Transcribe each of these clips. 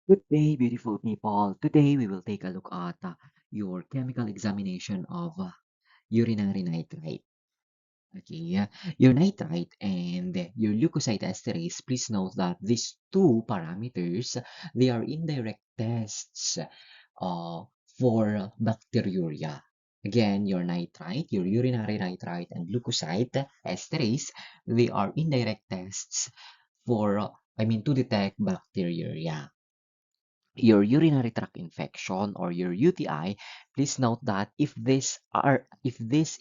Good day, beautiful people. Today we will take a look at your chemical examination of urinary nitrite. Okay, your nitrite and your leukocyte esterase. Please note that these two parameters they are indirect tests for bacteriuria. Again, your nitrite, your urinary nitrite, and leukocyte esterase, they are indirect tests for, to detect bacteriuria. Your urinary tract infection or your UTI, please note that if these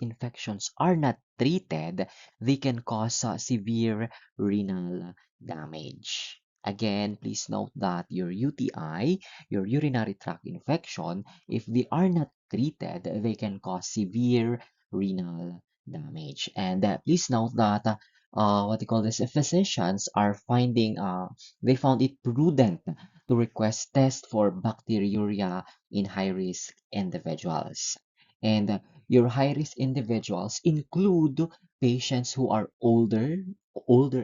infections are not treated, they can cause severe renal damage. Again, please note that your UTI, your urinary tract infection, if they are not treated, they can cause severe renal damage. And please note that what you call this, physicians are they found it prudent to request tests for bacteriuria in high-risk individuals. And your high-risk individuals include patients who are older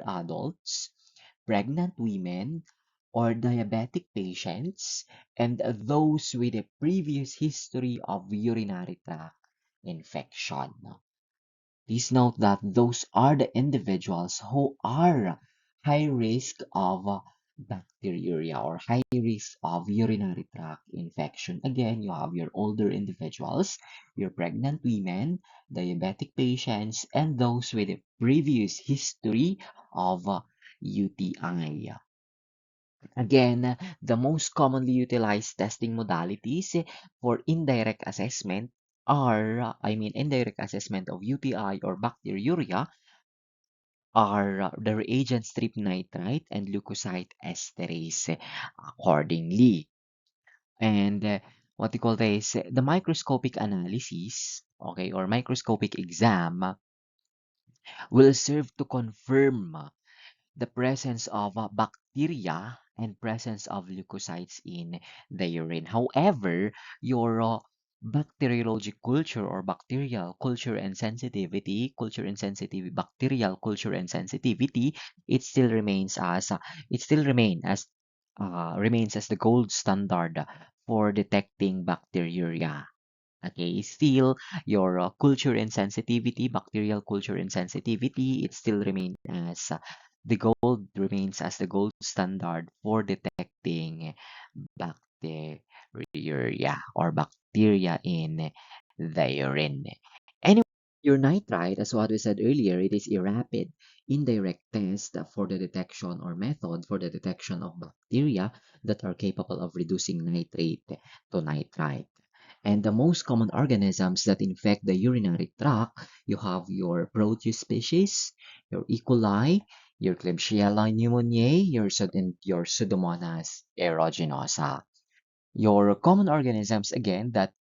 adults, pregnant women, or diabetic patients, and those with a previous history of urinary tract infection. Please note that those are the individuals who are high risk of bacteriuria or high risk of urinary tract infection. Again, you have your older individuals, your pregnant women, diabetic patients, and those with a previous history of UTI. Again, the most commonly utilized testing modalities for indirect assessment indirect assessment of UTI or bacteriuria are the reagent strip nitrite and leukocyte esterase accordingly. And what you call this, the microscopic analysis, okay, or microscopic exam will serve to confirm the presence of bacteria and presence of leukocytes in the urine. However, your bacteriologic culture or bacterial culture and sensitivity, bacterial culture and sensitivity, it still remains as remains as the gold standard for detecting bacteriuria. Okay, still your culture and sensitivity, bacterial culture and sensitivity, it still remains as the gold standard for detecting bacteriuria or bacteria in the urine. Anyway, your nitrite, as what we said earlier, it is a rapid indirect test for the detection or method for the detection of bacteria that are capable of reducing nitrate to nitrite. And the most common organisms that infect the urinary tract, you have your Proteus species, your E. coli, your Klebsiella pneumoniae, and your Pseudomonas aeruginosa. Your common organisms, again, that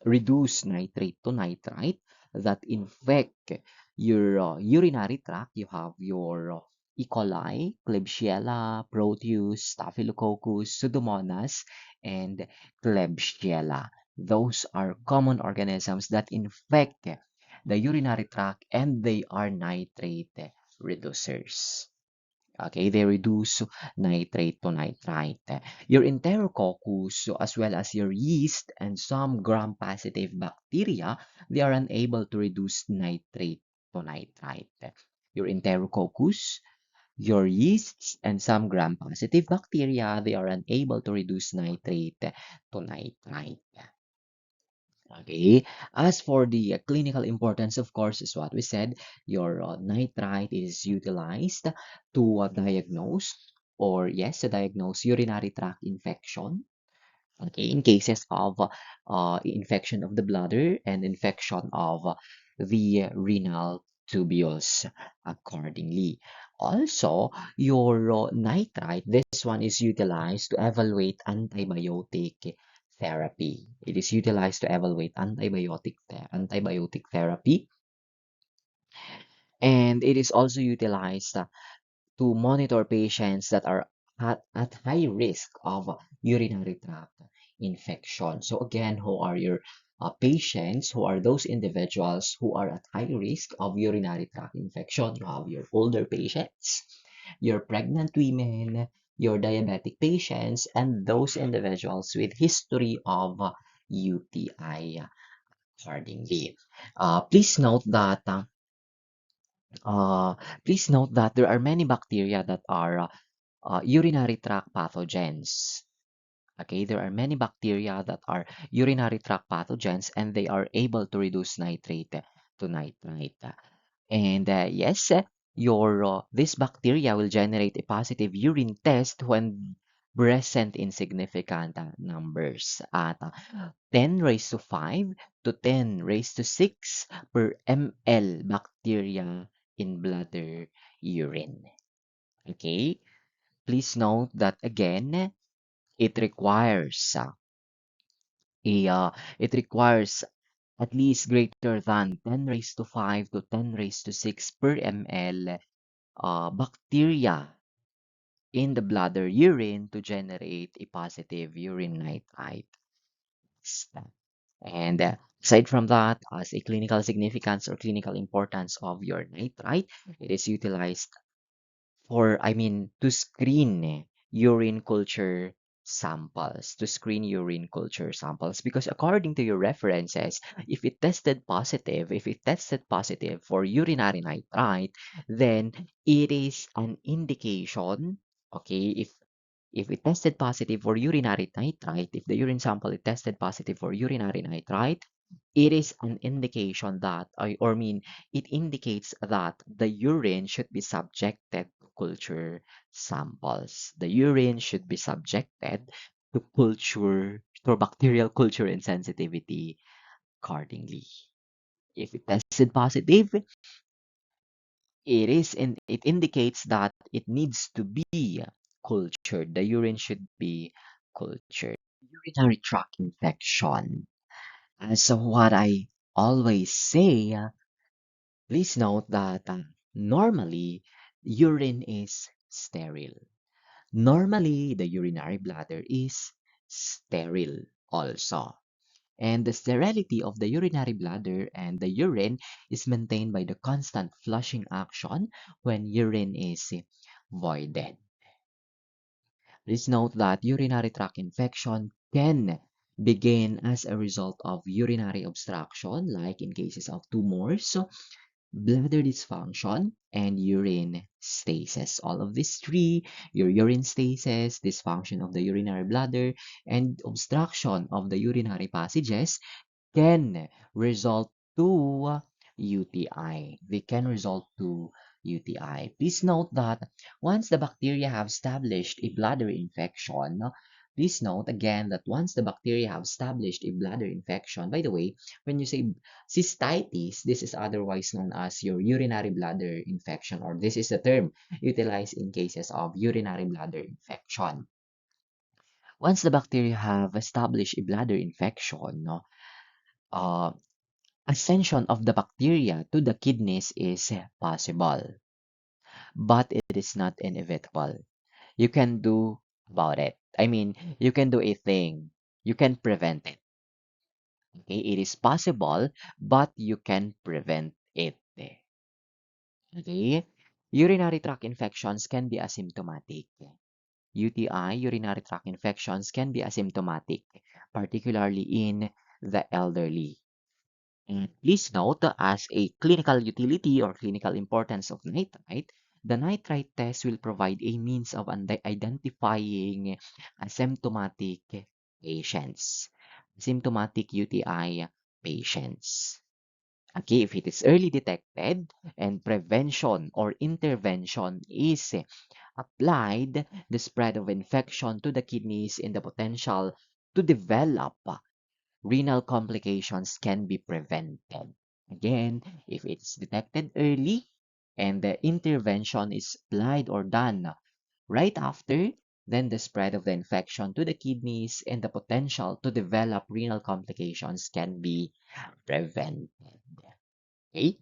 reduce nitrate to nitrite, that infect your urinary tract, you have your E. coli, Klebsiella, Proteus, Staphylococcus, Pseudomonas, and Klebsiella. Those are common organisms that infect the urinary tract and they are nitrate reducers. Okay, they reduce nitrate to nitrite. Your Enterococcus, so as well as your yeast and some gram-positive bacteria, they are unable to reduce nitrate to nitrite. Your Enterococcus, your yeasts, and some gram-positive bacteria, they are unable to reduce nitrate to nitrite. Okay, as for the clinical importance, of course, is what we said, your nitrite is utilized to diagnose urinary tract infection. Okay, in cases of infection of the bladder and infection of the renal tubules accordingly. Also, your nitrite, this one is utilized to evaluate antibiotic therapy. It is utilized to evaluate antibiotic therapy, and it is also utilized to monitor patients that are at high risk of urinary tract infection. So again, who are your patients? Who are those individuals who are at high risk of urinary tract infection? You have your older patients, your pregnant women, your diabetic patients, and those individuals with history of UTI accordingly. Uh, please note that uh, uh, please note that there are many bacteria that are urinary tract pathogens. Okay, there are many bacteria that are urinary tract pathogens and they are able to reduce nitrate to nitrite. And yes, your this bacteria will generate a positive urine test when present in significant numbers at 10 raised to 5 to 10 raised to 6 per ml bacteria in bladder urine. Okay, please note that again, it requires a it requires at least greater than 10 raised to 5 to 10 raised to 6 per ml bacteria in the bladder urine to generate a positive urine nitrite test. And aside from that, as a clinical significance or clinical importance of your nitrite, it is utilized to screen urine culture urine culture samples, because according to your references, if it tested positive for urinary nitrite, then it is an indication, okay, if it tested positive for urinary nitrite, if the urine sample is tested positive for urinary nitrite, it is an indication that, it indicates that the urine should be subjected to culture samples. The urine should be subjected to bacterial culture and sensitivity accordingly. If it tested positive, it indicates that it needs to be cultured. The urine should be cultured. Urinary tract infection. So what I always say, please note that normally urine is sterile. Normally the urinary bladder is sterile also. And the sterility of the urinary bladder and the urine is maintained by the constant flushing action when urine is voided. Please note that urinary tract infection can begin as a result of urinary obstruction, like in cases of tumors, bladder dysfunction, and urine stasis. All of these three, your urine stasis, dysfunction of the urinary bladder, and obstruction of the urinary passages, can result to UTI. They can result to UTI. Please note that once the bacteria have established a bladder infection, please note again that once the bacteria have established a bladder infection, by the way, when you say cystitis, this is otherwise known as your urinary bladder infection, or this is the term utilized in cases of urinary bladder infection. Once the bacteria have established a bladder infection, no, uh, ascension of the bacteria to the kidneys is possible, but it is not inevitable. You can do about it. You can do a thing. You can prevent it. Okay, it is possible, but you can prevent it. Okay, urinary tract infections can be asymptomatic. UTI, urinary tract infections, can be asymptomatic, particularly in the elderly. And please note, as a clinical utility or clinical importance of nitrite, the nitrite test will provide a means of identifying asymptomatic patients, symptomatic UTI patients. Okay, if it is early detected and prevention or intervention is applied, the spread of infection to the kidneys and the potential to develop renal complications can be prevented. Again, if it's detected early and the intervention is applied or done right after, then the spread of the infection to the kidneys and the potential to develop renal complications can be prevented. Okay?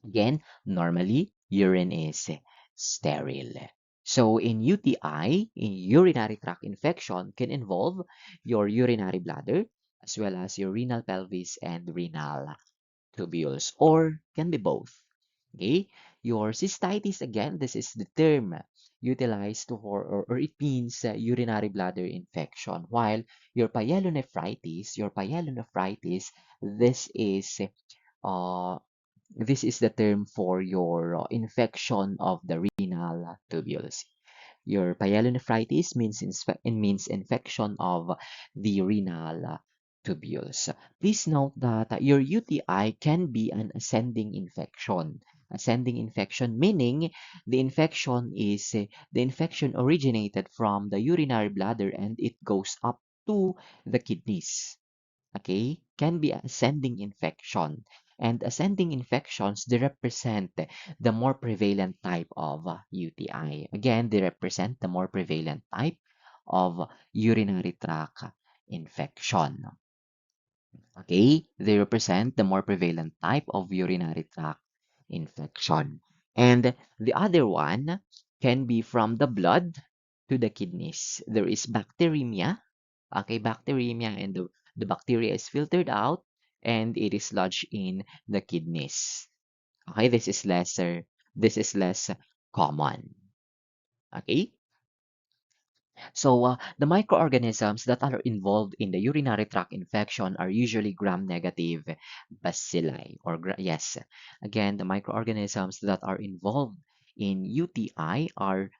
Again, normally urine is sterile. So in UTI, in urinary tract infection can involve your urinary bladder as well as your renal pelvis and renal tubules, or can be both. Okay? Your cystitis, again, this is the term utilized or it means urinary bladder infection. While your pyelonephritis, this is uh, this is the term for your infection of the renal tubules. Your pyelonephritis means infection of the renal tubules. Please note that your UTI can be an ascending infection. Ascending infection meaning the infection originated from the urinary bladder and it goes up to the kidneys. Okay, can be ascending infection. And ascending infections, they represent the more prevalent type of UTI. Again, they represent the more prevalent type of urinary tract infection. Okay, they represent the more prevalent type of urinary tract infection. And the other one can be from the blood to the kidneys. There is bacteremia. Okay, bacteremia, and the bacteria is filtered out and it is lodged in the kidneys. Okay, this is less common. Okay, so the microorganisms that are involved in the urinary tract infection are usually gram-negative bacilli, yes, again, the microorganisms that are involved in UTI are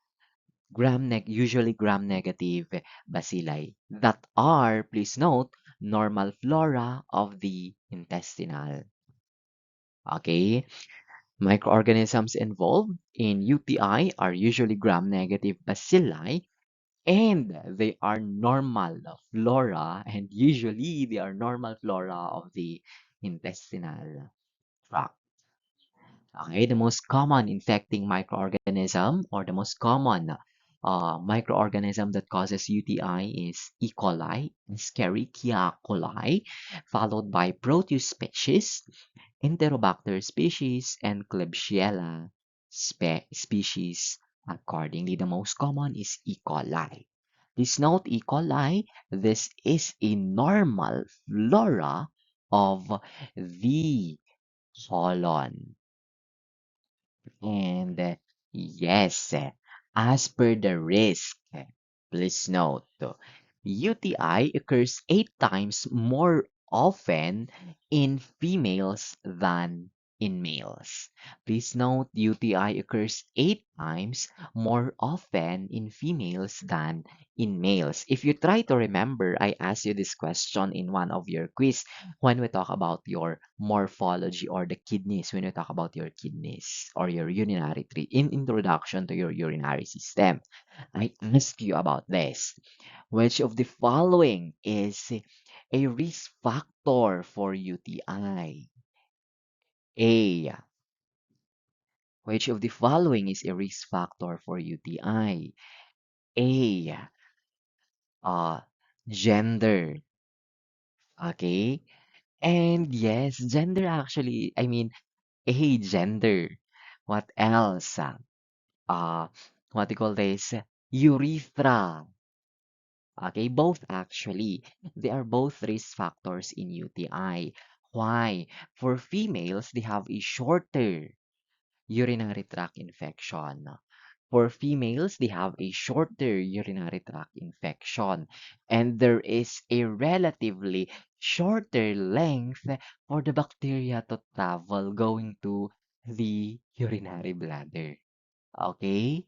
usually gram-negative bacilli that are, please note, normal flora of the intestinal. Okay, microorganisms involved in UTI are usually gram-negative bacilli and they are normal flora, and usually they are normal flora of the intestinal tract. Okay, the most common infecting microorganism or the most common microorganism that causes UTI is E. coli, Escherichia coli, followed by Proteus species, Enterobacter species, and Klebsiella species. Accordingly, the most common is E. coli. Please note E. coli, this is a normal flora of the colon. And yes, as per the risk, please note, UTI occurs 8 times more often in females than in males. Please note, UTI occurs 8 times more often in females than in males. If you try to remember, I asked you this question in one of your quiz when we talk about your morphology or the kidneys, when we talk about your kidneys or your urinary tree in introduction to your urinary system. I ask you about this. Which of the following is a risk factor for UTI? A. Which of the following is a risk factor for UTI? A. Uh, Gender. Okay. And yes, gender actually, I mean, A, gender. What else? Uh, what do you call this? Urethra. Okay, both actually. They are both risk factors in UTI. Why? For females, they have a shorter urinary tract infection. For females, they have a shorter urinary tract infection. And there is a relatively shorter length for the bacteria to travel going to the urinary bladder. Okay?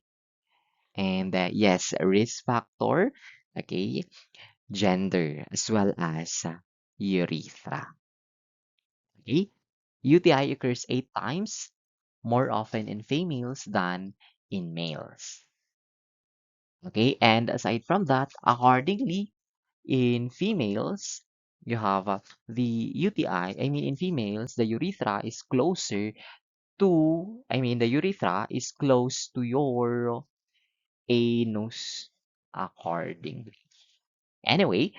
And yes, risk factor, okay, gender, as well as urethra. Okay? UTI occurs 8 times more often in females than in males. Okay, and aside from that, accordingly, in females, you have the UTI. I mean, in females, the urethra is closer the urethra is close to your anus, accordingly. Anyway,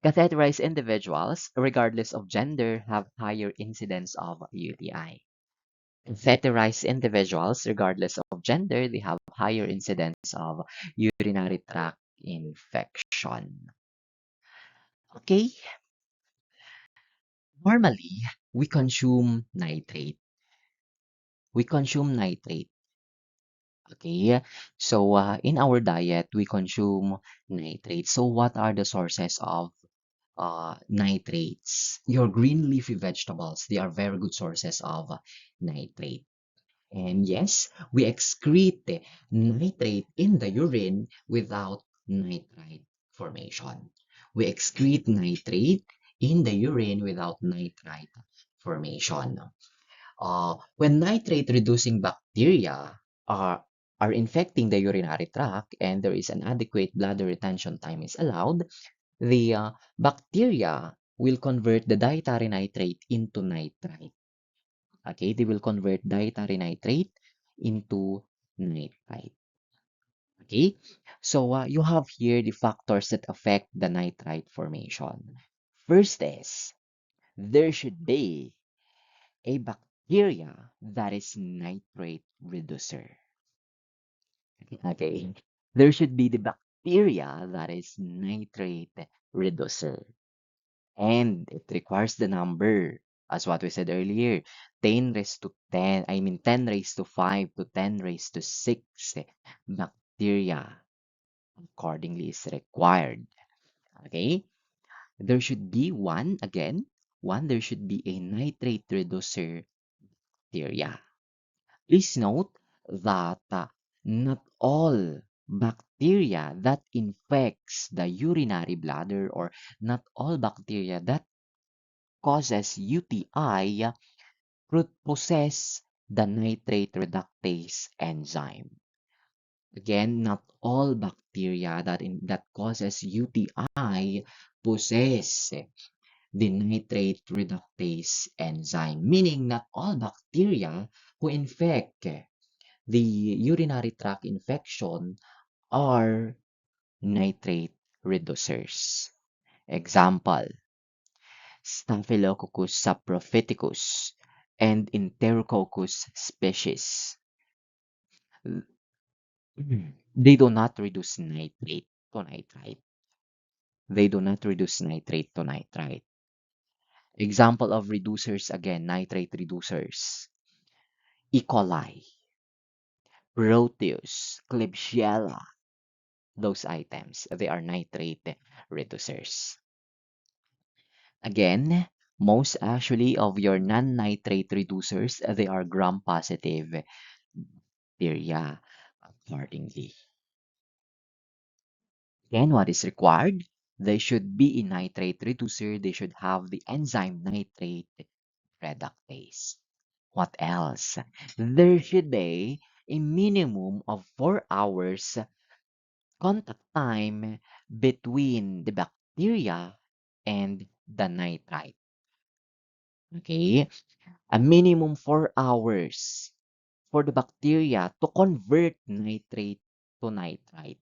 catheterized individuals, regardless of gender, have higher incidence of UTI. Catheterized individuals, regardless of gender, they have higher incidence of urinary tract infection. Okay, normally we consume nitrate. We consume nitrate. Okay, so in our diet, we consume nitrates. So what are the sources of nitrates? Your green leafy vegetables, they are very good sources of nitrate. And yes, we excrete nitrate in the urine without nitrite formation. We excrete nitrate in the urine without nitrite formation. When nitrate-reducing bacteria are, are infecting the urinary tract and there is an adequate bladder retention time is allowed, the bacteria will convert the dietary nitrate into nitrite. Okay, they will convert dietary nitrate into nitrite. Okay, so you have here the factors that affect the nitrite formation. First is there should be a bacteria that is nitrate reducer. Okay, there should be the bacteria that is nitrate reducer. And it requires the number, as what we said earlier, 10 raised to 10, I mean 10 raised to 5 to 10 raised to 6 bacteria accordingly is required. Okay? There should be one, again, one, there should be a nitrate reducer bacteria. Please note that not all bacteria that infects the urinary bladder or not all bacteria that causes UTI possess the nitrate reductase enzyme. Again, not all bacteria that causes UTI possess the nitrate reductase enzyme, meaning not all bacteria who infect the urinary tract infection are nitrate reducers. Example, Staphylococcus saprophyticus and Enterococcus species. They do not reduce nitrate to nitrite. They do not reduce nitrate to nitrite. Example of reducers again, nitrate reducers. E. coli, Proteus, Klebsiella, those items, they are nitrate reducers. Again, most actually of your non-nitrate reducers, they are gram-positive bacteria accordingly. Again, what is required? They should be a nitrate reducer. They should have the enzyme nitrate reductase. What else? There should be a minimum of 4 hours contact time between the bacteria and the nitrite. Okay? A minimum 4 hours for the bacteria to convert nitrate to nitrite.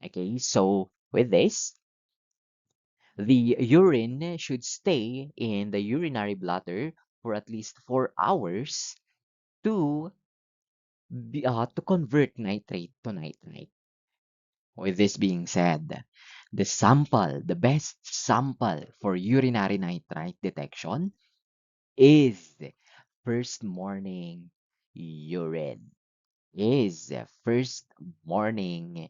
Okay, so with this, the urine should stay in the urinary bladder for at least 4 hours to to convert nitrate to nitrite. With this being said, the best sample for urinary nitrite detection is first morning urine. First morning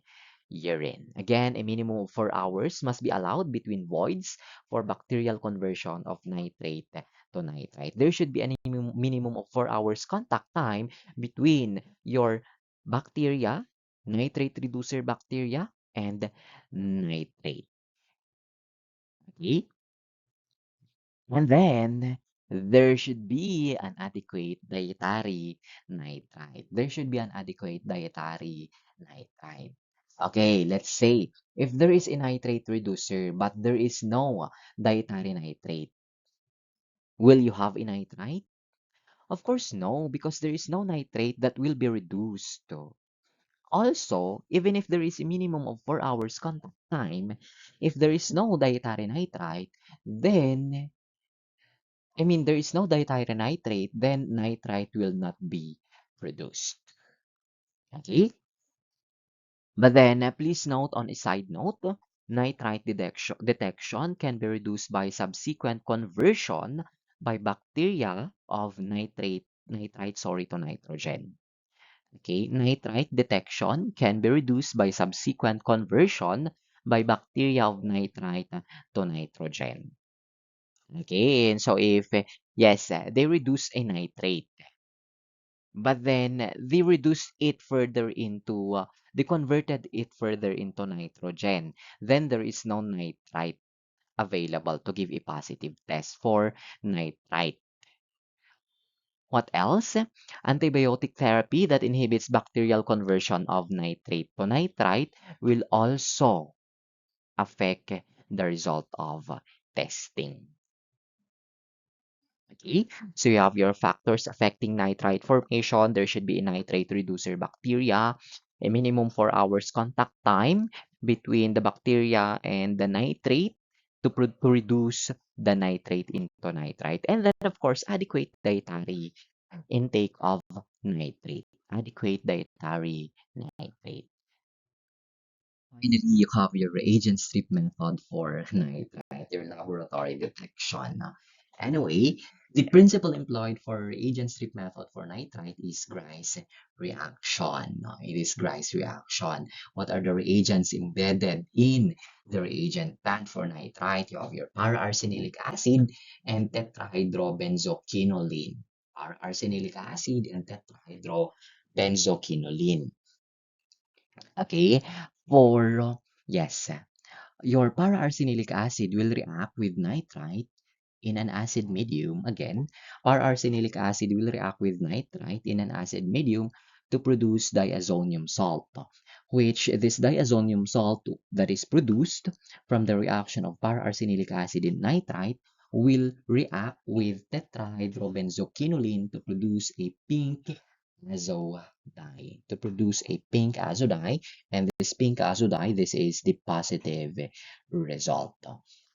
urine. Again, a minimum of 4 hours must be allowed between voids for bacterial conversion of nitrate to nitrite. There should be a minimum of 4 hours contact time between your bacteria, nitrate reducer bacteria, and nitrate. Okay? And then there should be an adequate dietary nitrite. There should be an adequate dietary nitrite. Okay, let's say if there is a nitrate reducer but there is no dietary nitrate, will you have a nitrite? Of course, no, because there is no nitrate that will be reduced. Also, even if there is a minimum of 4 hours contact time, if there is no dietary nitrite, then there is no diethyl nitrate, then nitrite will not be produced. Okay? But then, please note on a side note, nitrite detection can be reduced by subsequent conversion by bacteria of nitrite, sorry, to nitrogen. Okay, nitrite detection can be reduced by subsequent conversion by bacteria of nitrite to nitrogen. Okay, and so if, yes, they reduce a nitrate, but then they reduced it further into, they converted it further into nitrogen. Then there is no nitrite available to give a positive test for nitrite. What else? Antibiotic therapy that inhibits bacterial conversion of nitrate to nitrite will also affect the result of testing. Okay, so you have your factors affecting nitrite formation. There should be a nitrate reducer bacteria, a minimum 4 hours contact time between the bacteria and the nitrate to reduce the nitrate into nitrite. And then, of course, adequate dietary intake of nitrate. Adequate dietary nitrate. Finally, you have your reagent strip method for nitrite, your laboratory detection. Anyway, the principle employed for reagent strip method for nitrite is Grice reaction. It is Grice reaction. What are the reagents embedded in the reagent pad for nitrite? You have your para-arsenilic acid and tetrahydrobenzoquinoline. Para-arsenilic acid and tetrahydrobenzoquinoline. Okay, for yes, your para-arsenilic acid will react with nitrite in an acid medium. Again, para-arsenilic acid will react with nitrite in an acid medium to produce diazonium salt, which this diazonium salt that is produced from the reaction of para-arsenilic acid and nitrite will react with tetrahydrobenzoquinoline to produce a pink azo dye, to produce a pink azo dye, and this pink azo dye, this is the positive result.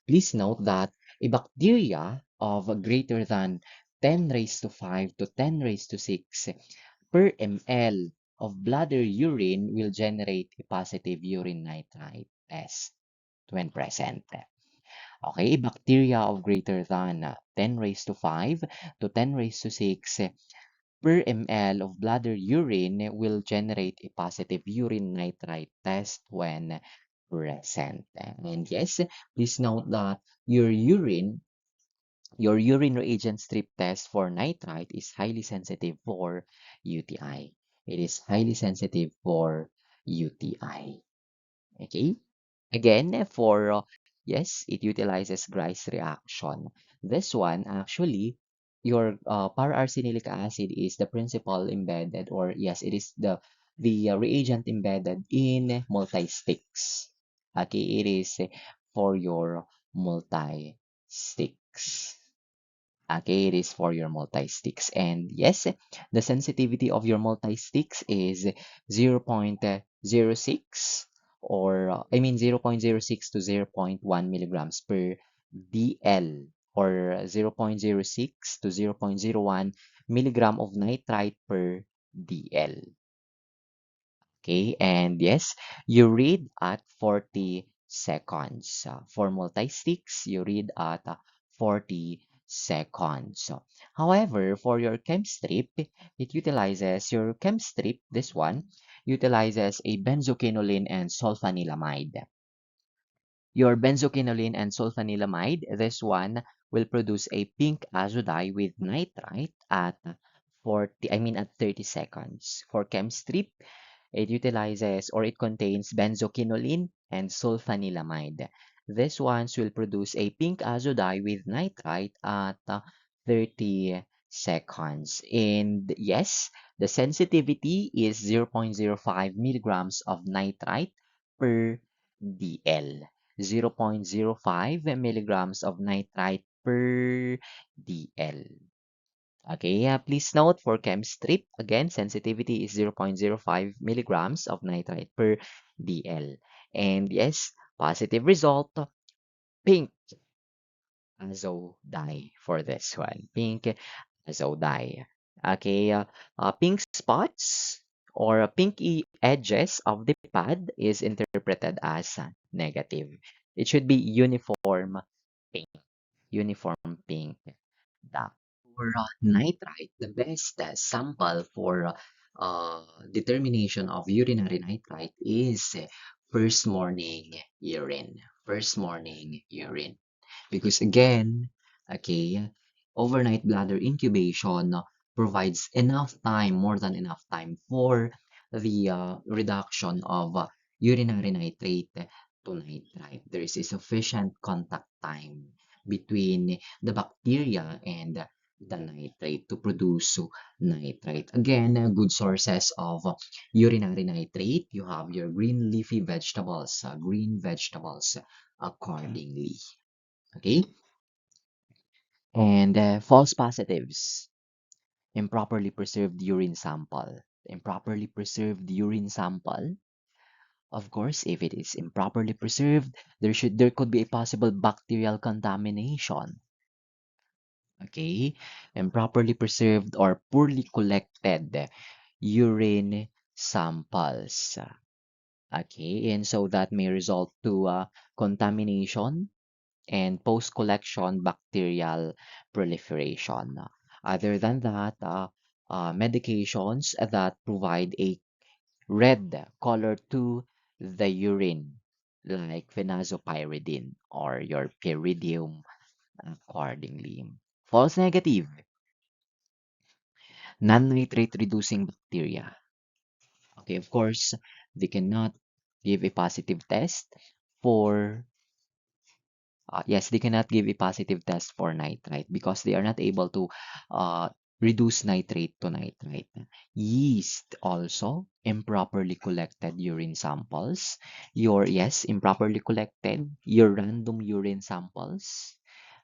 Please note that a bacteria of greater than 10 raised to 5 to 10 raised to 6 per ml of bladder urine will generate a positive urine nitrite test when present. Okay, a bacteria of greater than 10 raised to 5 to 10 raised to 6 per ml of bladder urine will generate a positive urine nitrite test when present. And yes, please note that your urine reagent strip test for nitrite is highly sensitive for UTI. It is highly sensitive for UTI. Okay? Again, for yes, it utilizes Grice reaction. This one actually, your para-arsenilic acid is the principal embedded, or yes, it is the reagent embedded in multi-sticks. Okay, it is for your multi-sticks. Okay, it is for your multi-sticks. And yes, the sensitivity of your multi-sticks is 0.06 or I mean 0.06 to 0.1 milligrams per DL or 0.06 to 0.01 milligram of nitrite per DL. Okay, and yes, you read at 40 seconds. For multi-sticks, you read at 40 seconds. However, for your chemstrip, it utilizes your chemstrip, this one, utilizes a benzoquinoline and sulfanilamide. Your benzoquinoline and sulfanilamide, this one will produce a pink azo dye with nitrite at 40, I mean at 30 seconds. For chemstrip, it utilizes or it contains benzoquinoline and sulfanilamide. This ones will produce a pink azo dye with nitrite at 30 seconds. And yes, the sensitivity is 0.05 milligrams of nitrite per DL. 0.05 milligrams of nitrite per DL. Okay, please note for chemstrip, again, sensitivity is 0.05 milligrams of nitrite per DL. And yes, positive result, pink azo dye for this one. Pink azo dye. Okay, pink spots or pinky edges of the pad is interpreted as negative. It should be pink, uniform pink. The for nitrite, the best sample for uh, determination of urinary nitrite is first morning urine. First morning urine. Because again, okay, overnight bladder incubation provides enough time, more than enough time for the reduction of urinary nitrate to nitrite. There is a sufficient contact time between the bacteria and the nitrate to produce nitrite. Again, good sources of urinary nitrate. You have your green leafy vegetables, green vegetables accordingly. Okay? And false positives, improperly preserved urine sample. Improperly preserved urine sample. Of course, if it is improperly preserved, there could be a possible bacterial contamination. Okay? Improperly preserved or poorly collected urine samples. Okay, and so that may result to contamination and post-collection bacterial proliferation. Other than that, medications that provide a red color to the urine, like phenazopyridine or your pyridium accordingly. False negative, non-nitrate reducing bacteria. Okay, of course, they cannot give a positive test for yes, they cannot give a positive test for nitrite because they are not able to uh, reduce nitrate to nitrite. Yeast also, improperly collected urine samples. Yes, improperly collected, your random urine samples,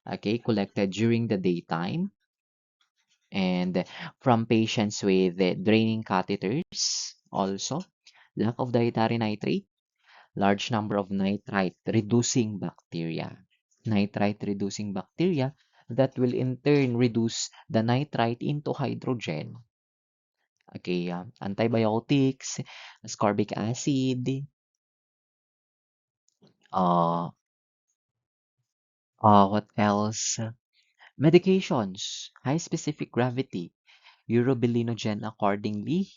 okay, collected during the daytime and from patients with draining catheters also. Lack of dietary nitrate, large number of nitrite reducing bacteria. Nitrite reducing bacteria that will in turn reduce the nitrite into hydrogen. Okay, antibiotics, ascorbic acid, uh, what else? Medications, high specific gravity, urobilinogen accordingly.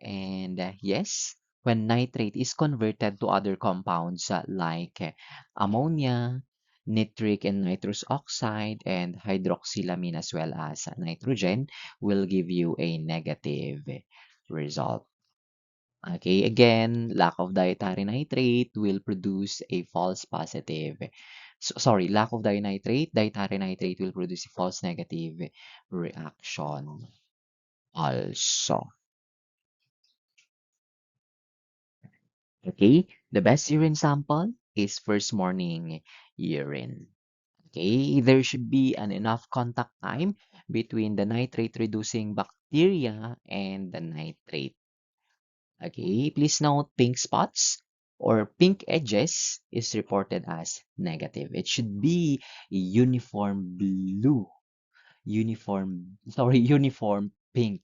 And yes, when nitrate is converted to other compounds like ammonia, nitric and nitrous oxide, and hydroxylamine as well as nitrogen will give you a negative result. Okay, again, lack of dietary nitrate will produce a false positive. Sorry, lack of dietary nitrate will produce a false negative reaction also. Okay, the best urine sample is first morning urine. Okay, there should be an enough contact time between the nitrate reducing bacteria and the nitrate. Okay, please note pink spots or pink edges is reported as negative. It should be uniform blue, uniform pink.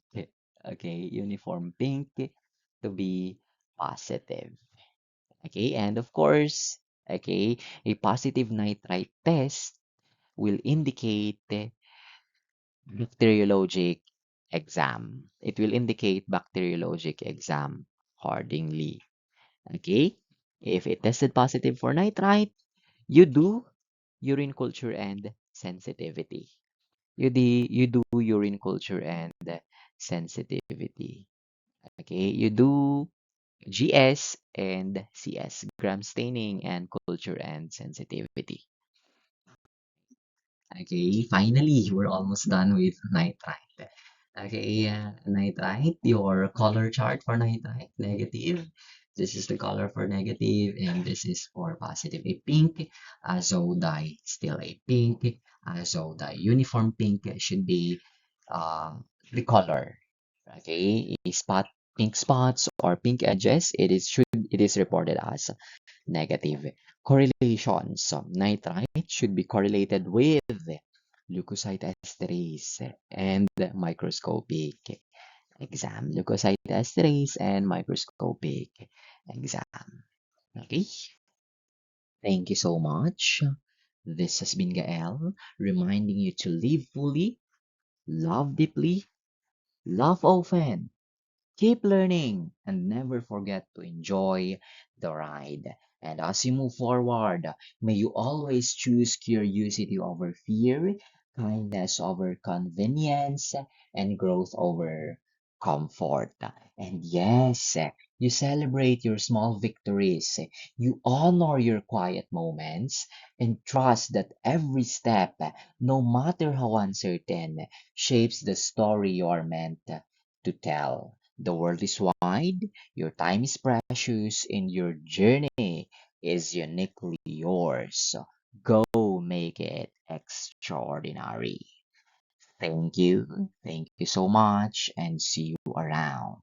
Okay, uniform pink to be positive. Okay, and of course, okay, a positive nitrite test will indicate bacteriologic exam. It will indicate bacteriologic exam accordingly. Okay, if it tested positive for nitrite, you do urine culture and sensitivity. You do urine culture and sensitivity. Okay, you do GS and CS, gram staining and culture and sensitivity. Okay, finally, we're almost done with nitrite. Okay, nitrite, your color chart for nitrite, negative. This is the color for negative, and this is for positive. A pink azo dye, still a pink azo dye. Uniform pink should be uh, the color. Okay, pink spots or pink edges, it is reported as negative. Correlations. So nitrite should be correlated with leukocyte esterase and microscopic exam. Leukocyte esterase and microscopic exam. Okay, thank you so much. This has been Gael reminding you to live fully, love deeply, love often, Keep learning and never forget to enjoy the ride. And as you move forward, may you always choose curiosity over fear, kindness over convenience, and growth over comfort. And yes, you celebrate your small victories, you honor your quiet moments, and trust that every step, no matter how uncertain, shapes the story you are meant to tell. The world is wide, your time is precious, and your journey is uniquely yours. So go make it extraordinary. Thank you. Thank you so much, and see you around.